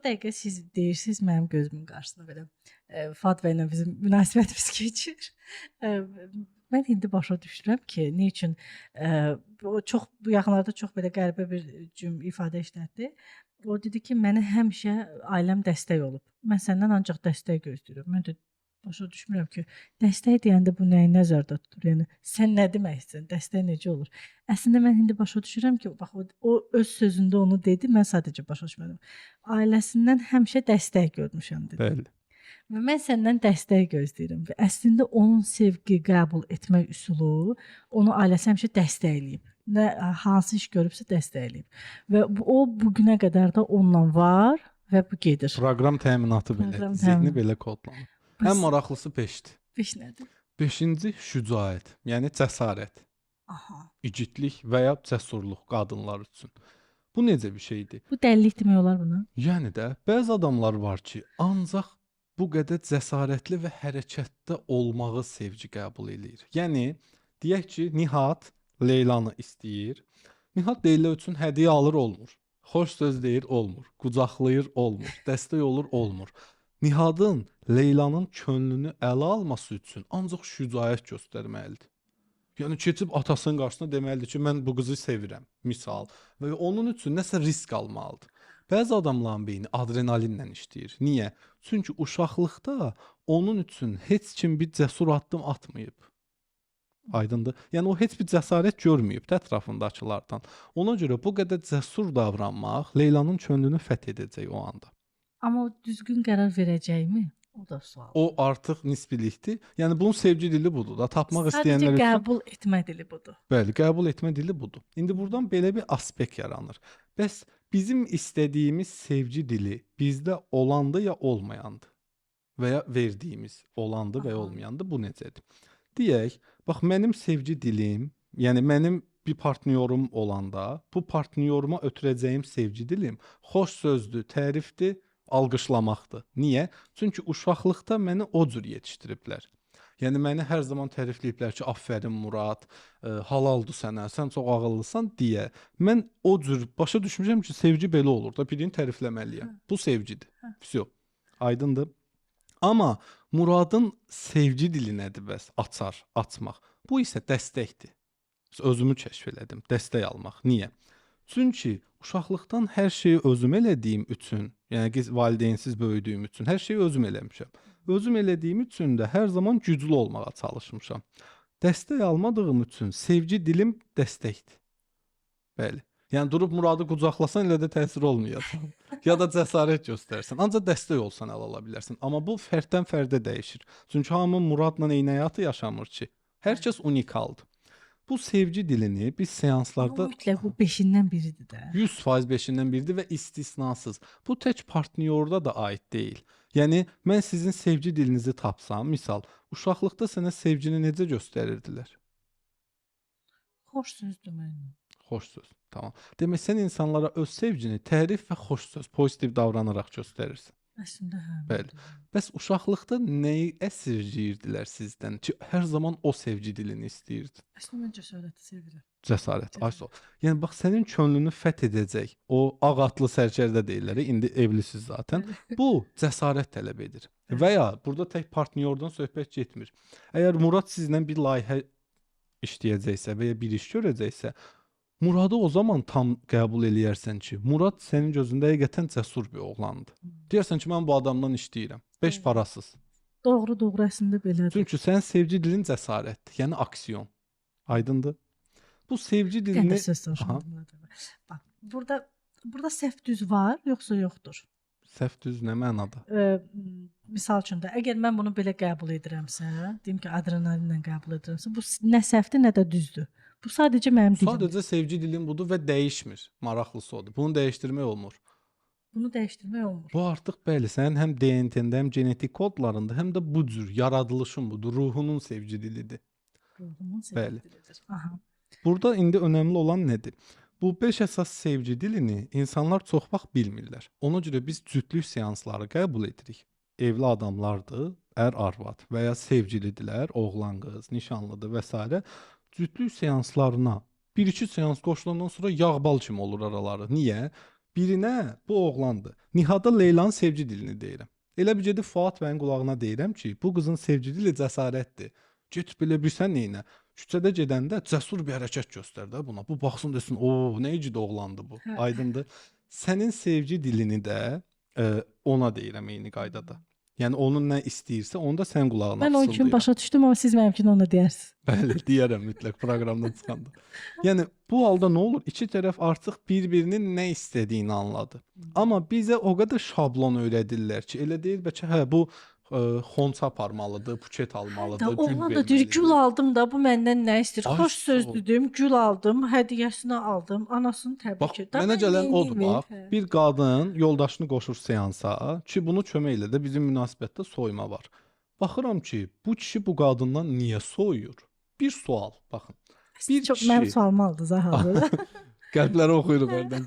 dəqiqə siz deyirsiniz, mənim gözümün qarşısında belə Fatva ilə bizim münasibətimiz keçir. Mən indi başa düşürəm ki, nə üçün o çox bu yaxınlarda çox belə qəribə bir ifadə işlətdi. O dedi ki, mənə həmişə ailəm dəstək olub. Mən səndən ancaq dəstək gözləyirəm. Mən də başa düşmürəm ki, dəstək deyəndə bu nəyi nəzərdə tutur? Yəni sən nə demək istəyirsən? Dəstək necə olur? Əslində mən indi başa düşürəm ki, bax o öz sözündə onu dedi, mən sadəcə başa düşmədim. Ailəsindən həmişə dəstək görmüşəm dedi. Bəli. Və mən səndən dəstək gözləyirəm. Və əslində onun sevgi qəbul etmək üsulu onu ailəsi həmişə dəstəkləyib. Nə hansı iş görübsə dəstəkləyib. Və o bu günə qədər də onunla var və bu gedir. Proqram təminatı belə, zehni belə kodlanır. Ən maraqlısı 5-dir. 5 nədir? 5-ci şücaət, yəni cəsarət. Aha. İgidlik və ya cəsurluq qadınlar üçün. Bu necə bir şeydir? Bu dəlilik demək olar buna? Yəni də bəzi adamlar var ki, ancaq bu qədər cəsarətli və hərəkətdə olmağı sevgi qəbul eləyir. Yəni deyək ki, Nihat Leylanı istəyir. Nihat Leyla üçün hədiyyə alır, olmur. Xoş söz deyir, olmur. Qucaqlayır, olmur. Dəstək olur, olmur. Nihatın Leylanın könlünü ələ alması üçün ancaq şücaət göstərməlidir. Yəni keçib atasının qarşısına deməlidir ki, mən bu qızı sevirəm, misal. Və onun üçün nəsə risk almalıdır. Bəzi adamların beyni adrenalinlə işləyir. Niyə? Çünki uşaqlıqda onun üçün heç kim bir cəsur addım atmayıb. Aydındır? Yəni o heç bir cəsarət görməyib ətrafındakılardan. Ona görə bu qədər cəsur davranmaq Leylanın könlünü fəth edəcək o anda. Amma o düzgün qərar verəcəkmi? O da sual. O artıq nisbilikdir. Yəni bunun sevgi dili budur da. Tapmaq istəyənlər üçün qəbul etmə dili budur. Bəli, qəbul etmə dili budur. İndi buradan belə bir aspekt yaranır. Bəs bizim istədiyimiz sevgi dili bizdə olandı ya olmayandı? Və ya verdiyimiz olandı və ya olmayandı, bu necədir? Deyək, bax mənim sevgi dilim, yəni mənim bir partnyorum olanda, bu partnyoruma ötürəcəyim sevgi dilim xoş sözdür, tərifdir, alqışlamaqdır. Niyə? Çünki uşaqlıqda məni o cür yetişdiriblər. Yəni məni hər zaman tərifləyiblər ki, aferin Murad, halaldır sənə, sən çox ağıllısan deyə. Mən o cür başa düşmüşəm ki, sevgi belə olur da, birini tərifləməliyəm. Bu sevgidir. Vəsə, aydındır. Amma Muradın sevgi dili nədir bəs? Açmaq. Bu isə dəstəkdir. Özümü kəşf elədim, dəstək almaq. Niyə? Çünki uşaqlıqdan hər şeyi özüm elədiyim üçün, yəni valideynsiz böyüdüyüm üçün hər şeyi özüm eləmişəm. Özüm elədiyim üçün də hər zaman güclü olmağa çalışmışam. Dəstək almadığım üçün sevgi dilim dəstəkdir. Bəli. Yəni durub Muradı qucaqlasan elə də təsir olmayacaq. Ya da cəsarət göstərsən. Ancaq dəstək olsan əl ala bilərsən. Amma bu fərddən fərdə dəyişir. Çünki hamı Muradla eyni həyatı yaşamır ki. Hər kəs unikaldır. Bu sevgi dilini biz seanslarda mütləq bu 5-dən biridir də. 100% 5-dən biridir və istisnasız. Bu tək partnyorda da aid deyil. Yəni mən sizin sevgi dilinizi tapsam, misal, uşaqlıqda sənə sevgini necə göstərirdilər? Xoş söz deməklə. Xoş söz. Tamam. Demək sən insanlara öz sevgini tərif və xoş söz, pozitiv davranaraq göstərirsən. Əslində hə. Bəli. Bəs uşaqlıqda nəyi əsirgiyirdilər sizdən ki, hər zaman o sevgi dilini istəyirdi? Əslində mən cəsarəti sevirəm. Cəsarət. Ayso. Yəni bax sənin könlünü fəth edəcək. O ağ atlı sərkərdə deyirlər. İndi evlisiz zaten. Bu cəsarət tələb edir. Və ya burada tək partnyordan söhbət getmir. Əgər Murad sizlə bir layihə işləyəcəksə və ya bir iş görəcəksə, Muradı o zaman tam qəbul eləyərsən ki, Murad sənin gözündə həqiqətən cəsur bir oğlandır. Deyərsən ki, mən bu adamdan işləyirəm. 5 parasız. Doğru, əslində belədir. Çünki sənin sevgi dilin cəsarətdir, yəni aksiyon. Aydındır? Bu sevgi dilini... Bax, burada səhv düz var, yoxsa yoxdur? Səhv düz nə mənada? Misal üçün də, əgər mən bunu belə qəbul edirəmsə, deyim ki, adrenalinlə qəbul edirəmsə, bu nə səhvdir, nə də düzdür. Bu sadəcə mənim dilim. Sadəcə sevgi dilim budur və dəyişmir. Maraqlısı odur. Bunu dəyişdirmək olmur. Bunu dəyişdirmək olmur. Bu artıq bəli, sənin həm DNT-də, həm genetik kodlarında, həm də bu cür yaradılışın budur. Ruhunun sevgi dilidir. Ruhunun sevgi dilidir. Aha. Burada indi önəmli olan nədir? Bu 5 əsas sevgi dilini insanlar çox vaxt bilmirlər. Ona görə biz cütlük seansları qəbul edirik. Evli adamlardır, ər-arvad və ya sevgilidirlər, oğlan qız, nişanlıdır və s. Cütlük seanslarına 1-2 seans qoşulandan sonra yağ bal kimi olur araları. Niyə? birinə bu oğlandır. Nihada Leylanın sevgi dilini deyirəm. Elə bir gedib Fuad bəyin qulağına deyirəm ki, bu qızın sevgi dili cəsarətdir. Get belə bilsən neynə? Küçədə gedəndə cəsur bir hərəkət göstər də buna. Bu baxsın desin, o, nə igid oğlandı bu. Hə. Aydındır. Sənin sevgi dilini də ona deyirəm eyni qaydada. Yəni onun nə istəyirsə, onu da sən qulağına Mən o gün fısıldayıram. başa düşdüm, amma siz mənimkini ona deyərsiniz. Bəli, deyərəm mütləq proqramdan çıxanda. Yəni bu halda nə olur? İki tərəf artıq bir-birinin nə istədiyini anladı. Amma bizə o qədər şablon öyrədirlər ki, elə deyil bəlkə hə bu xonça aparmalıdır, buket almalıdır, Da gül oğlan da deyir, verməlidir. gül aldım da, bu məndən nə istəyir? Ay, Xoş sağ söz ol. dedim, gül aldım, hədiyyəsini aldım, anasını təbrik Bax, etdim. mənə gələn odur bax. Hə. Bir qadın yoldaşını qoşur seansa ki, bunu kömək elə də bizim münasibətdə soyuma var. Baxıram ki, bu kişi bu qadından niyə soyur? Bir sual, baxın. Bir Çox kişi- mənim sualımı aldınız ha hazırda. Qəlbləri oxuyuruq hərdən.